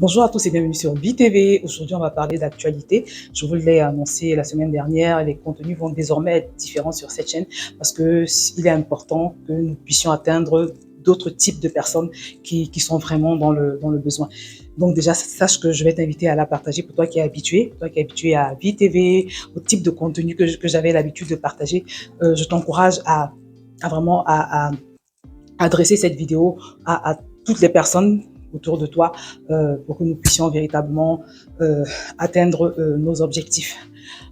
Bonjour à tous et bienvenue sur BTV. Aujourd'hui, on va parler d'actualité. Je vous l'ai annoncé la semaine dernière, les contenus vont désormais être différents sur cette chaîne parce que il est important que nous puissions atteindre d'autres types de personnes qui sont vraiment dans le besoin. Donc déjà, sache que je vais t'inviter à la partager pour toi qui es habitué, à BTV, au type de contenu que j'avais l'habitude de partager. Je t'encourage à vraiment à adresser cette vidéo à toutes les personnes autour de toi pour que nous puissions véritablement atteindre nos objectifs.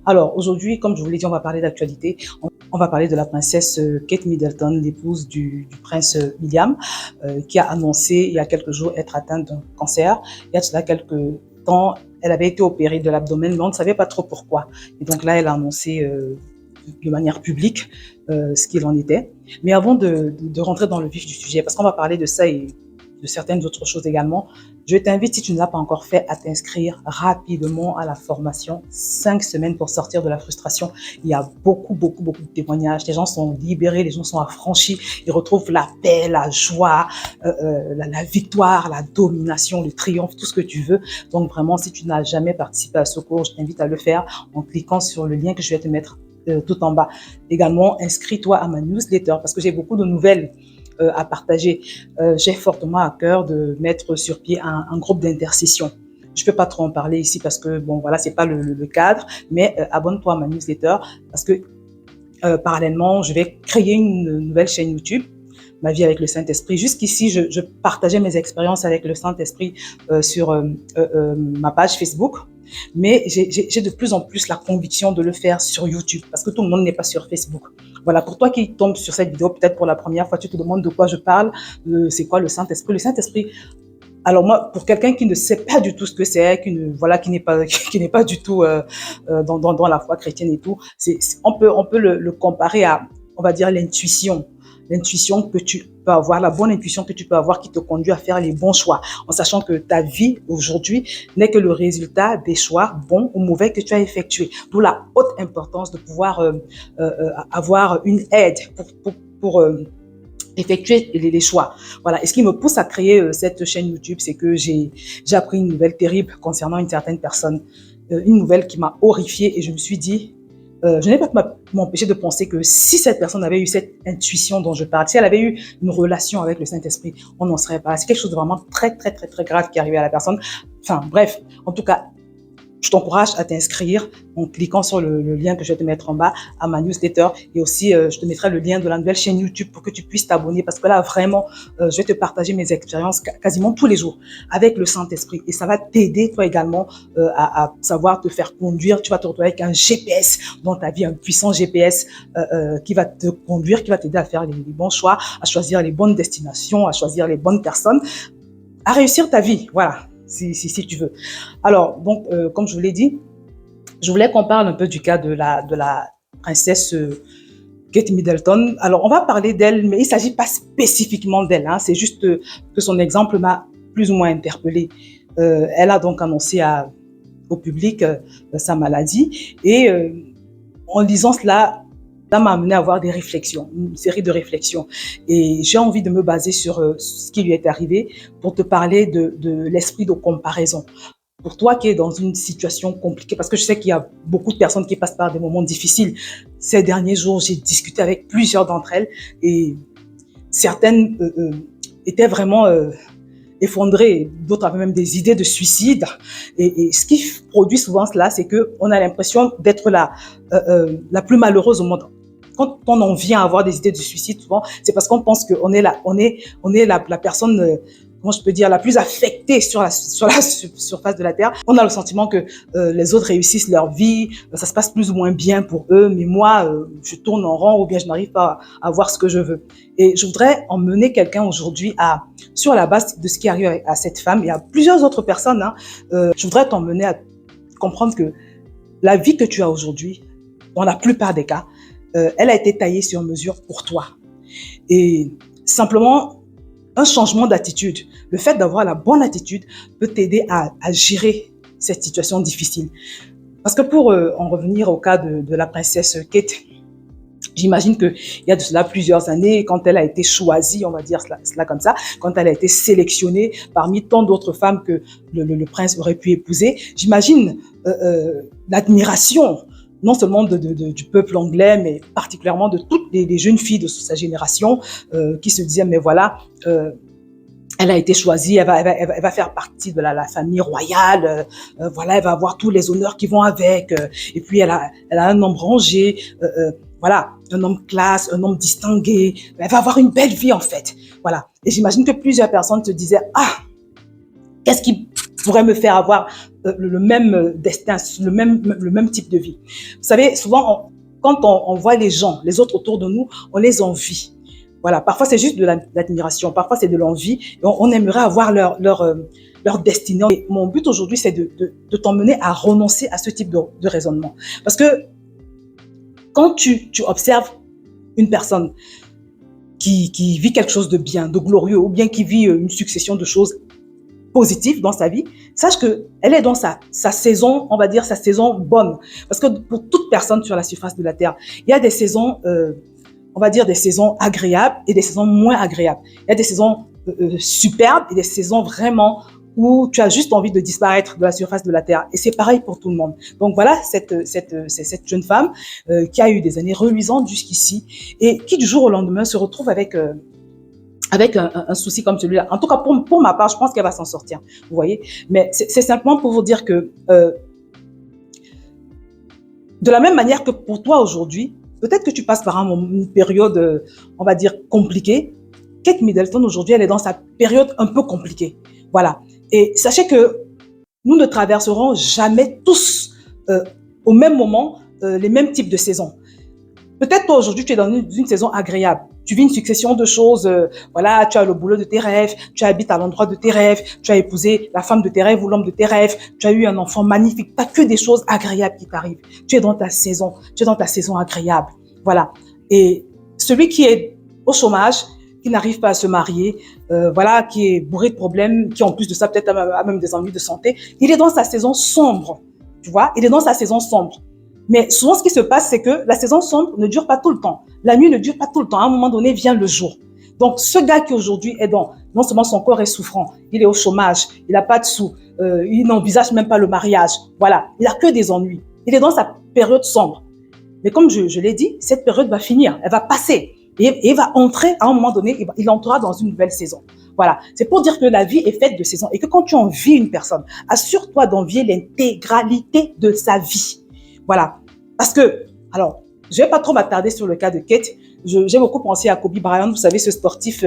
Alors aujourd'hui, comme je vous l'ai dit, on va parler d'actualité. On va parler de la princesse Kate Middleton, l'épouse du prince William, qui a annoncé il y a quelques jours être atteinte d'un cancer. Il y a cela quelques temps, elle avait été opérée de l'abdomen, mais on ne savait pas trop pourquoi. Et donc là, elle a annoncé de manière publique ce qu'il en était. Mais avant de rentrer dans le vif du sujet, parce qu'on va parler de ça et de certaines autres choses également, je t'invite, si tu ne l'as pas encore fait, à t'inscrire rapidement à la formation 5 semaines pour sortir de la frustration. Il y a beaucoup de témoignages. Les gens sont libérés, les gens sont affranchis. Ils retrouvent la paix, la joie, la victoire, la domination, le triomphe, tout ce que tu veux. Donc vraiment, si tu n'as jamais participé à ce cours, je t'invite à le faire en cliquant sur le lien que je vais te mettre tout en bas. Également, inscris-toi à ma newsletter parce que j'ai beaucoup de nouvelles à partager. J'ai fortement à cœur de mettre sur pied un groupe d'intercession. Je peux pas trop en parler ici parce que bon voilà, c'est pas le cadre, mais abonne-toi à ma newsletter parce que parallèlement, je vais créer une nouvelle chaîne YouTube, ma vie avec le Saint-Esprit. Jusqu'ici, je partageais mes expériences avec le Saint-Esprit sur ma page Facebook. Mais j'ai de plus en plus la conviction de le faire sur YouTube parce que tout le monde n'est pas sur Facebook. Voilà, pour toi qui tombes sur cette vidéo, peut-être pour la première fois, tu te demandes de quoi je parle, c'est quoi le Saint-Esprit? Le Saint-Esprit, alors moi, pour quelqu'un qui ne sait pas du tout ce que c'est, qui n'est pas qui n'est pas du tout dans la foi chrétienne et tout, on peut le comparer à, on va dire, l'intuition que tu peux avoir, la bonne intuition que tu peux avoir qui te conduit à faire les bons choix, en sachant que ta vie aujourd'hui n'est que le résultat des choix bons ou mauvais que tu as effectués. D'où la haute importance de pouvoir avoir une aide pour effectuer les choix. Voilà. Et ce qui me pousse à créer cette chaîne YouTube, c'est que j'ai appris une nouvelle terrible concernant une certaine personne, une nouvelle qui m'a horrifiée et je me suis dit, je n'ai pas pu m'empêcher de penser que si cette personne avait eu cette intuition dont je parle, si elle avait eu une relation avec le Saint-Esprit, on n'en serait pas. C'est quelque chose de vraiment très grave qui est arrivé à la personne. Enfin, bref, en tout cas, je t'encourage à t'inscrire en cliquant sur le lien que je vais te mettre en bas à ma newsletter et aussi je te mettrai le lien de la nouvelle chaîne YouTube pour que tu puisses t'abonner parce que là vraiment je vais te partager mes expériences quasiment tous les jours avec le Saint-Esprit et ça va t'aider toi également à savoir te faire conduire. Tu vas te retrouver avec un GPS dans ta vie, un puissant GPS qui va te conduire, qui va t'aider à faire les bons choix, à choisir les bonnes destinations, à choisir les bonnes personnes, à réussir ta vie. Voilà. Si tu veux. Alors, donc, comme je vous l'ai dit, je voulais qu'on parle un peu du cas de la princesse Kate Middleton. Alors, on va parler d'elle, mais il ne s'agit pas spécifiquement d'elle. Hein, c'est juste que son exemple m'a plus ou moins interpellée. Elle a donc annoncé au public sa maladie et en lisant cela, ça m'a amené à avoir des réflexions, une série de réflexions. Et j'ai envie de me baser sur ce qui lui est arrivé pour te parler de l'esprit de comparaison. Pour toi qui es dans une situation compliquée, parce que je sais qu'il y a beaucoup de personnes qui passent par des moments difficiles. Ces derniers jours, j'ai discuté avec plusieurs d'entre elles et certaines étaient vraiment effondrées, d'autres avaient même des idées de suicide. Et ce qui produit souvent cela, c'est qu'on a l'impression d'être la plus malheureuse au monde. Quand on en vient à avoir des idées de suicide, souvent, c'est parce qu'on pense qu'on est la personne, comment je peux dire, la plus affectée sur la surface de la Terre. On a le sentiment que les autres réussissent leur vie, ça se passe plus ou moins bien pour eux, mais moi, je tourne en rond ou bien je n'arrive pas à avoir ce que je veux. Et je voudrais emmener quelqu'un aujourd'hui sur la base de ce qui arrive à cette femme et à plusieurs autres personnes, hein, je voudrais t'emmener à comprendre que la vie que tu as aujourd'hui, dans la plupart des cas, elle a été taillée sur mesure pour toi. Et simplement, un changement d'attitude, le fait d'avoir la bonne attitude peut t'aider à gérer cette situation difficile. Parce que pour en revenir au cas de la princesse Kate, J'imagine qu'il y a de cela plusieurs années, quand elle a été choisie, on va dire cela comme ça, quand elle a été sélectionnée parmi tant d'autres femmes que le prince aurait pu épouser, j'imagine l'admiration, non seulement du peuple anglais, mais particulièrement de toutes les jeunes filles de sa génération qui se disaient, mais voilà, elle a été choisie, elle va faire partie de la famille royale, voilà, elle va avoir tous les honneurs qui vont avec, et puis elle a un homme rangé, voilà, un homme classe, un homme distingué, elle va avoir une belle vie en fait, voilà. Et j'imagine que plusieurs personnes se disaient, ah, qu'est-ce qui pourrait me faire avoir le même destin, le même type de vie. Vous savez, souvent, quand on voit les gens, les autres autour de nous, on les envie. Voilà, parfois c'est juste de l'admiration, parfois c'est de l'envie. On aimerait avoir leur destinée. Et mon but aujourd'hui, c'est de t'emmener à renoncer à ce type de raisonnement. Parce que quand tu observes une personne qui vit quelque chose de bien, de glorieux, ou bien qui vit une succession de choses positives dans sa vie, sache qu'elle est dans sa saison, on va dire sa saison bonne. Parce que pour toute personne sur la surface de la Terre, il y a des saisons, on va dire des saisons agréables et des saisons moins agréables. Il y a des saisons superbes et des saisons vraiment où tu as juste envie de disparaître de la surface de la Terre. Et c'est pareil pour tout le monde. Donc voilà cette jeune femme qui a eu des années reluisantes jusqu'ici et qui du jour au lendemain se retrouve avec un souci comme celui-là. En tout cas, pour ma part, je pense qu'elle va s'en sortir. Vous voyez? Mais c'est simplement pour vous dire que de la même manière que pour toi aujourd'hui, peut-être que tu passes par une période, on va dire, compliquée. Kate Middleton, aujourd'hui, elle est dans sa période un peu compliquée. Voilà. Et sachez que nous ne traverserons jamais tous au même moment les mêmes types de saisons. Peut-être toi, aujourd'hui, tu es dans une saison agréable. Tu vis une succession de choses. Voilà, tu as le boulot de tes rêves, tu habites à l'endroit de tes rêves, tu as épousé la femme de tes rêves ou l'homme de tes rêves, tu as eu un enfant magnifique. Pas que des choses agréables qui t'arrivent. Tu es dans ta saison agréable. Voilà. Et celui qui est au chômage, qui n'arrive pas à se marier, voilà, qui est bourré de problèmes, qui en plus de ça peut-être a même des ennuis de santé, il est dans sa saison sombre. Tu vois, il est dans sa saison sombre. Mais souvent, ce qui se passe, c'est que la saison sombre ne dure pas tout le temps. La nuit ne dure pas tout le temps. À un moment donné, vient le jour. Donc, ce gars qui aujourd'hui est non seulement son corps est souffrant, il est au chômage, il n'a pas de sous, il n'envisage même pas le mariage. Voilà, il n'a que des ennuis. Il est dans sa période sombre. Mais comme je l'ai dit, cette période va finir, elle va passer. Et il va entrer, à un moment donné, il entrera dans une nouvelle saison. Voilà, c'est pour dire que la vie est faite de saisons et que quand tu envies une personne, assure-toi d'envier l'intégralité de sa vie. Voilà. Parce que, alors, je ne vais pas trop m'attarder sur le cas de Kate. J'ai beaucoup pensé à Kobe Bryant, vous savez, ce sportif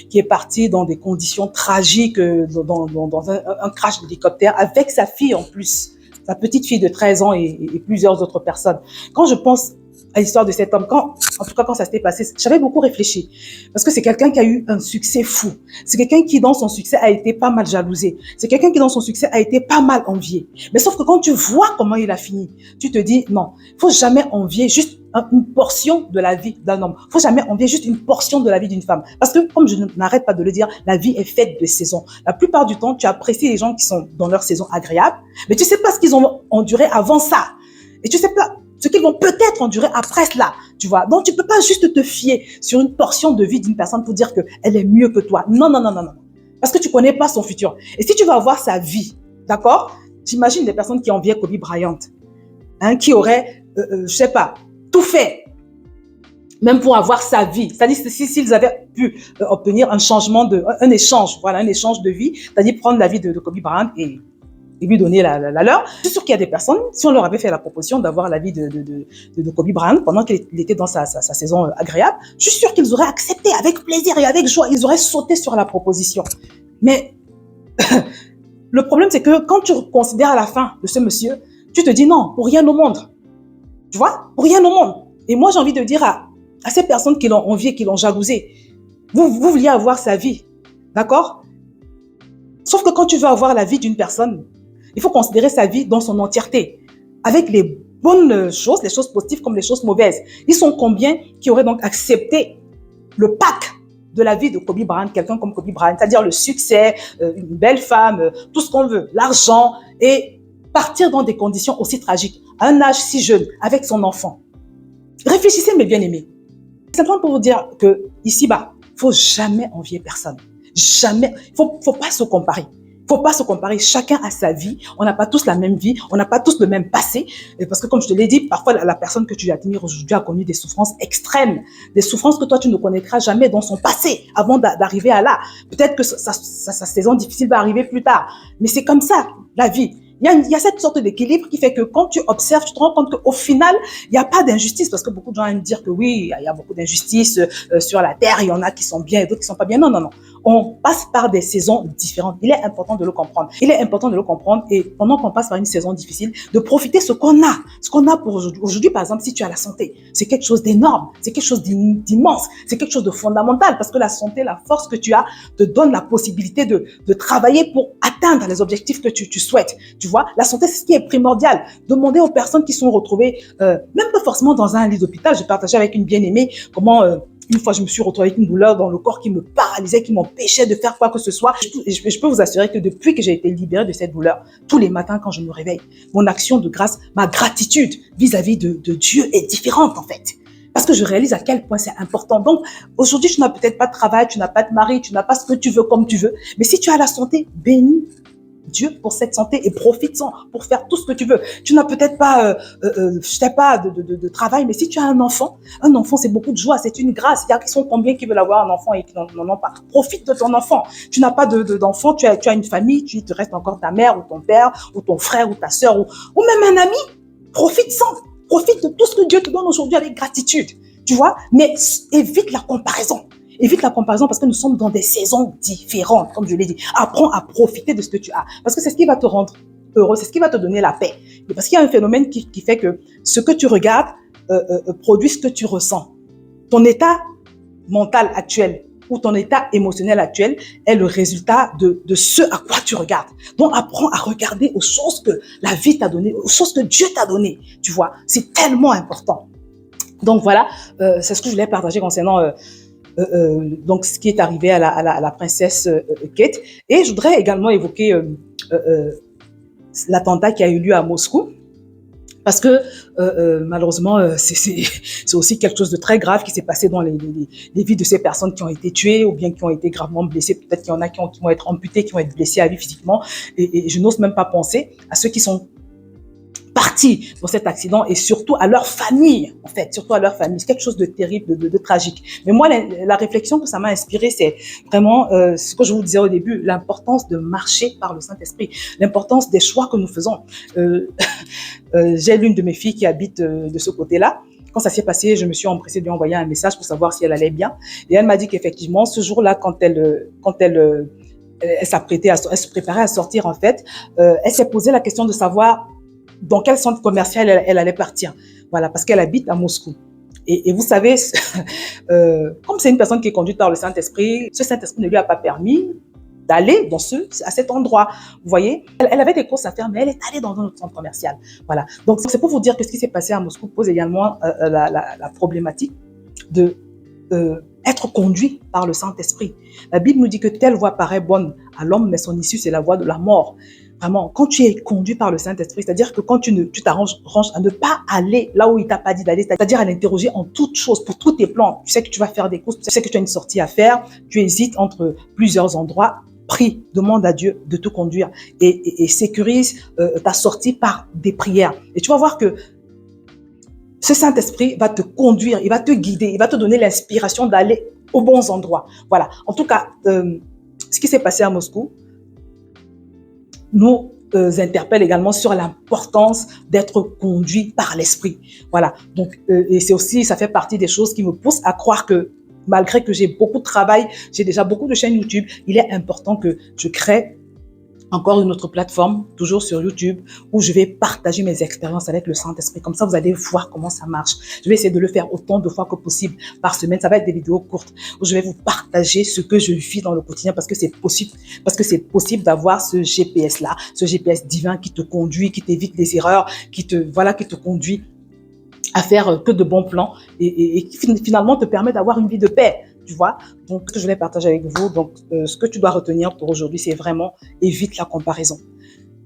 qui est parti dans des conditions tragiques, dans un crash d'hélicoptère, avec sa fille en plus, sa petite fille de 13 ans et plusieurs autres personnes. Quand je pense à l'histoire de cet homme, en tout cas quand ça s'était passé, j'avais beaucoup réfléchi. Parce que c'est quelqu'un qui a eu un succès fou. C'est quelqu'un qui, dans son succès, a été pas mal jalousé. C'est quelqu'un qui, dans son succès, a été pas mal envié. Mais sauf que quand tu vois comment il a fini, tu te dis, non, il faut jamais envier juste une portion de la vie d'un homme. Il faut jamais envier juste une portion de la vie d'une femme. Parce que, comme je n'arrête pas de le dire, la vie est faite de saisons. La plupart du temps, tu apprécies les gens qui sont dans leur saison agréable, mais tu sais pas ce qu'ils ont enduré avant ça. Et tu sais pas ce qu'ils vont peut-être endurer après cela, tu vois. Donc, tu peux pas juste te fier sur une portion de vie d'une personne pour dire qu'elle est mieux que toi. Non, non, non, non, non. Parce que tu connais pas son futur. Et si tu vas avoir sa vie, d'accord? J'imagine des personnes qui enviaient Kobe Bryant, hein, qui auraient, je sais pas, tout fait, même pour avoir sa vie. C'est-à-dire, s'ils avaient pu obtenir un échange, voilà, un échange de vie, c'est-à-dire prendre la vie de Kobe Bryant et lui donner la leur. Je suis sûre qu'il y a des personnes, si on leur avait fait la proposition d'avoir la vie de Kobe Bryant pendant qu'il était dans sa saison agréable, je suis sûre qu'ils auraient accepté avec plaisir et avec joie. Ils auraient sauté sur la proposition. Mais le problème, c'est que quand tu considères à la fin de ce monsieur, tu te dis non, pour rien au monde. Tu vois, pour rien au monde. Et moi, j'ai envie de dire à ces personnes qui l'ont envié, qui l'ont jalousé, vous vouliez avoir sa vie, d'accord? Sauf que quand tu veux avoir la vie d'une personne, il faut considérer sa vie dans son entièreté, avec les bonnes choses, les choses positives comme les choses mauvaises. Ils sont combien qui auraient donc accepté le pack de la vie de Kobe Bryant, quelqu'un comme Kobe Bryant, c'est-à-dire le succès, une belle femme, tout ce qu'on veut, l'argent, et partir dans des conditions aussi tragiques, à un âge si jeune, avec son enfant. Réfléchissez, mes bien-aimés. C'est simplement pour vous dire que ici-bas, faut jamais envier personne. Jamais. Faut pas se comparer. Faut pas se comparer. Chacun a sa vie. On n'a pas tous la même vie. On n'a pas tous le même passé. Et parce que, comme je te l'ai dit, parfois, la personne que tu admires aujourd'hui a connu des souffrances extrêmes. Des souffrances que toi, tu ne connaîtras jamais dans son passé avant d'arriver à là. Peut-être que sa saison difficile va arriver plus tard. Mais c'est comme ça, la vie. Il y a cette sorte d'équilibre qui fait que quand tu observes, tu te rends compte qu'au final, il n'y a pas d'injustice. Parce que beaucoup de gens aiment dire que oui, il y a beaucoup d'injustices sur la terre. Il y en a qui sont bien et d'autres qui sont pas bien. Non, non, non. On passe par des saisons différentes. Il est important de le comprendre. Il est important de le comprendre. Et pendant qu'on passe par une saison difficile, de profiter ce qu'on a. Ce qu'on a pour aujourd'hui. Aujourd'hui, par exemple, si tu as la santé, c'est quelque chose d'énorme. C'est quelque chose d'immense. C'est quelque chose de fondamental. Parce que la santé, la force que tu as, te donne la possibilité de travailler pour atteindre les objectifs que tu souhaites. Tu vois, la santé, c'est ce qui est primordial. Demandez aux personnes qui sont retrouvées, même pas forcément dans un lit d'hôpital. J'ai partagé avec une bien-aimée comment une fois je me suis retrouvée avec une douleur dans le corps qui me paralysait, qui m'empêchait de faire quoi que ce soit. Je peux vous assurer que depuis que j'ai été libérée de cette douleur, tous les matins quand je me réveille, mon action de grâce, ma gratitude vis-à-vis de Dieu est différente en fait. Parce que je réalise à quel point c'est important. Donc, aujourd'hui, tu n'as peut-être pas de travail, tu n'as pas de mari, tu n'as pas ce que tu veux comme tu veux. Mais si tu as la santé, bénis Dieu pour cette santé et profite-en pour faire tout ce que tu veux. Tu n'as peut-être pas, je sais pas, de travail, mais si tu as un enfant, c'est beaucoup de joie, c'est une grâce. Il y a qui sont combien qui veulent avoir un enfant et qui n'en ont pas. Profite de ton enfant. Tu n'as pas d'enfant, tu as une famille, tu te restes encore ta mère ou ton père ou ton frère ou ta sœur ou même un ami. Profite-en. Profite de tout ce que Dieu te donne aujourd'hui avec gratitude. Tu vois, mais évite la comparaison. Évite la comparaison parce que nous sommes dans des saisons différentes, comme je l'ai dit. Apprends à profiter de ce que tu as. Parce que c'est ce qui va te rendre heureux, c'est ce qui va te donner la paix. Parce qu'il y a un phénomène qui fait que ce que tu regardes produit ce que tu ressens. Ton état mental actuel ou ton état émotionnel actuel est le résultat de ce à quoi tu regardes. Donc, apprends à regarder aux choses que la vie t'a données, aux choses que Dieu t'a données. Tu vois, c'est tellement important. Donc, voilà, c'est ce que je voulais partager concernant donc ce qui est arrivé à la princesse Kate. Et je voudrais également évoquer l'attentat qui a eu lieu à Moscou. Parce que malheureusement, c'est aussi quelque chose de très grave qui s'est passé dans les vies de ces personnes qui ont été tuées ou bien qui ont été gravement blessées. Peut-être qu'il y en a qui vont être amputés, qui vont être blessés à vie physiquement. Et je n'ose même pas penser à ceux qui sont partis dans cet accident et surtout à leur famille, en fait, surtout à leur famille. C'est quelque chose de terrible, de tragique. Mais moi, la réflexion que ça m'a inspiré, c'est vraiment ce que je vous disais au début, l'importance de marcher par le Saint-Esprit, l'importance des choix que nous faisons. J'ai l'une de mes filles qui habite de ce côté-là. Quand ça s'est passé, je me suis empressée de lui envoyer un message pour savoir si elle allait bien. Et elle m'a dit qu'effectivement, ce jour-là, quand elle s'apprêtait, elle se préparait à sortir, en fait, elle s'est posé la question de savoir dans quel centre commercial elle allait partir. Voilà, parce qu'elle habite à Moscou. Et vous savez, comme c'est une personne qui est conduite par le Saint-Esprit, ce Saint-Esprit ne lui a pas permis d'aller à cet endroit. Vous voyez, elle avait des courses à faire, mais elle est allée dans un autre centre commercial. Voilà. Donc, c'est pour vous dire que ce qui s'est passé à Moscou pose également la problématique de être conduit par le Saint-Esprit. La Bible nous dit que telle voie paraît bonne à l'homme, mais son issue, c'est la voie de la mort. Vraiment, quand tu es conduit par le Saint-Esprit, c'est-à-dire que quand tu t'arranges à ne pas aller là où il t'a pas dit d'aller, c'est-à-dire à l'interroger en toutes choses, pour tous tes plans. Tu sais que tu vas faire des courses, tu sais que tu as une sortie à faire, tu hésites entre plusieurs endroits. Prie, demande à Dieu de te conduire et sécurise ta sortie par des prières. Et tu vas voir que ce Saint-Esprit va te conduire, il va te guider, il va te donner l'inspiration d'aller aux bons endroits. Voilà. En tout cas, ce qui s'est passé à Moscou nous interpelle également sur l'importance d'être conduit par l'Esprit. Voilà. Donc, et c'est aussi, ça fait partie des choses qui me poussent à croire que malgré que j'ai beaucoup de travail, j'ai déjà beaucoup de chaînes YouTube, il est important que je crée encore une autre plateforme, toujours sur YouTube, où je vais partager mes expériences avec le Saint-Esprit. Comme ça, vous allez voir comment ça marche. Je vais essayer de le faire autant de fois que possible par semaine. Ça va être des vidéos courtes où je vais vous partager ce que je vis dans le quotidien parce que c'est possible. Parce que c'est possible d'avoir ce GPS-là, ce GPS divin qui te conduit, qui t'évite les erreurs, qui te conduit à faire que de bons plans et qui finalement te permet d'avoir une vie de paix. Tu vois, donc ce que je vais partager avec vous, donc ce que tu dois retenir pour aujourd'hui, c'est vraiment évite la comparaison.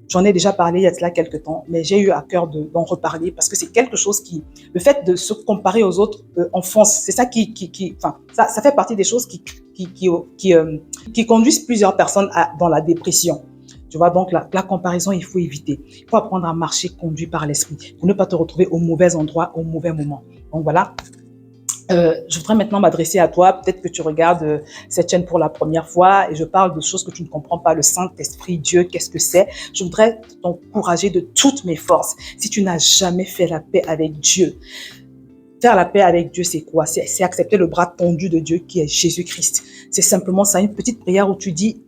J'en ai déjà parlé il y a cela quelques temps, mais j'ai eu à cœur d'en reparler parce que c'est quelque chose le fait de se comparer aux autres enfonce. C'est ça enfin, ça fait partie des choses qui conduisent plusieurs personnes dans la dépression. Tu vois, donc la comparaison, il faut éviter. Il faut apprendre à marcher conduit par l'esprit pour ne pas te retrouver au mauvais endroit, au mauvais moment. Donc voilà. Je voudrais maintenant m'adresser à toi. Peut-être que tu regardes cette chaîne pour la première fois et je parle de choses que tu ne comprends pas. Le Saint-Esprit, Dieu, qu'est-ce que c'est? Je voudrais t'encourager de toutes mes forces. Si tu n'as jamais fait la paix avec Dieu, faire la paix avec Dieu, c'est quoi? C'est accepter le bras tendu de Dieu qui est Jésus-Christ. C'est simplement ça, une petite prière où tu dis,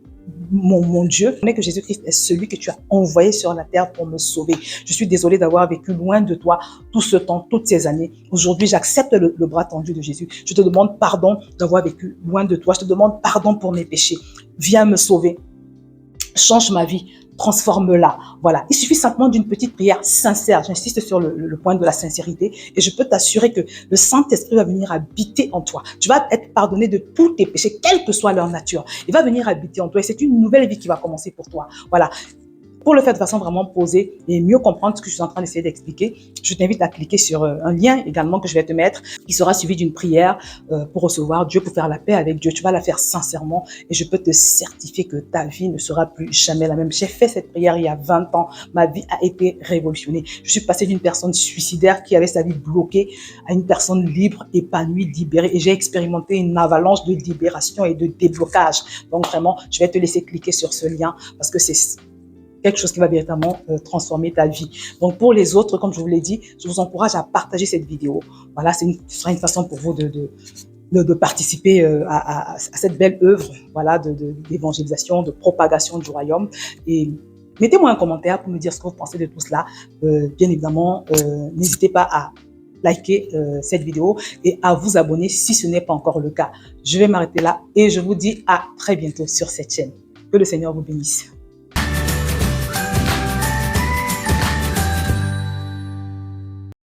mon Dieu, je connais que Jésus-Christ est celui que tu as envoyé sur la terre pour me sauver. Je suis désolée d'avoir vécu loin de toi tout ce temps, toutes ces années. Aujourd'hui, j'accepte le bras tendu de Jésus. Je te demande pardon d'avoir vécu loin de toi. Je te demande pardon pour mes péchés. Viens me sauver. Change ma vie. Transforme-la. Voilà. Il suffit simplement d'une petite prière sincère. J'insiste sur le point de la sincérité et je peux t'assurer que le Saint-Esprit va venir habiter en toi. Tu vas être pardonné de tous tes péchés, quelle que soit leur nature. Il va venir habiter en toi et c'est une nouvelle vie qui va commencer pour toi. Voilà. Pour le faire de façon vraiment posée et mieux comprendre ce que je suis en train d'essayer d'expliquer, je t'invite à cliquer sur un lien également que je vais te mettre, qui sera suivi d'une prière pour recevoir Dieu, pour faire la paix avec Dieu. Tu vas la faire sincèrement et je peux te certifier que ta vie ne sera plus jamais la même. J'ai fait cette prière il y a 20 ans. Ma vie a été révolutionnée. Je suis passée d'une personne suicidaire qui avait sa vie bloquée à une personne libre, épanouie, libérée. Et j'ai expérimenté une avalanche de libération et de déblocage. Donc vraiment, je vais te laisser cliquer sur ce lien parce que c'est quelque chose qui va véritablement transformer ta vie. Donc, pour les autres, comme je vous l'ai dit, je vous encourage à partager cette vidéo. Voilà, ce sera une façon pour vous de participer à cette belle œuvre, voilà, d'évangélisation, de propagation du royaume. Et mettez-moi un commentaire pour me dire ce que vous pensez de tout cela. Bien évidemment, n'hésitez pas à liker cette vidéo et à vous abonner si ce n'est pas encore le cas. Je vais m'arrêter là et je vous dis à très bientôt sur cette chaîne. Que le Seigneur vous bénisse.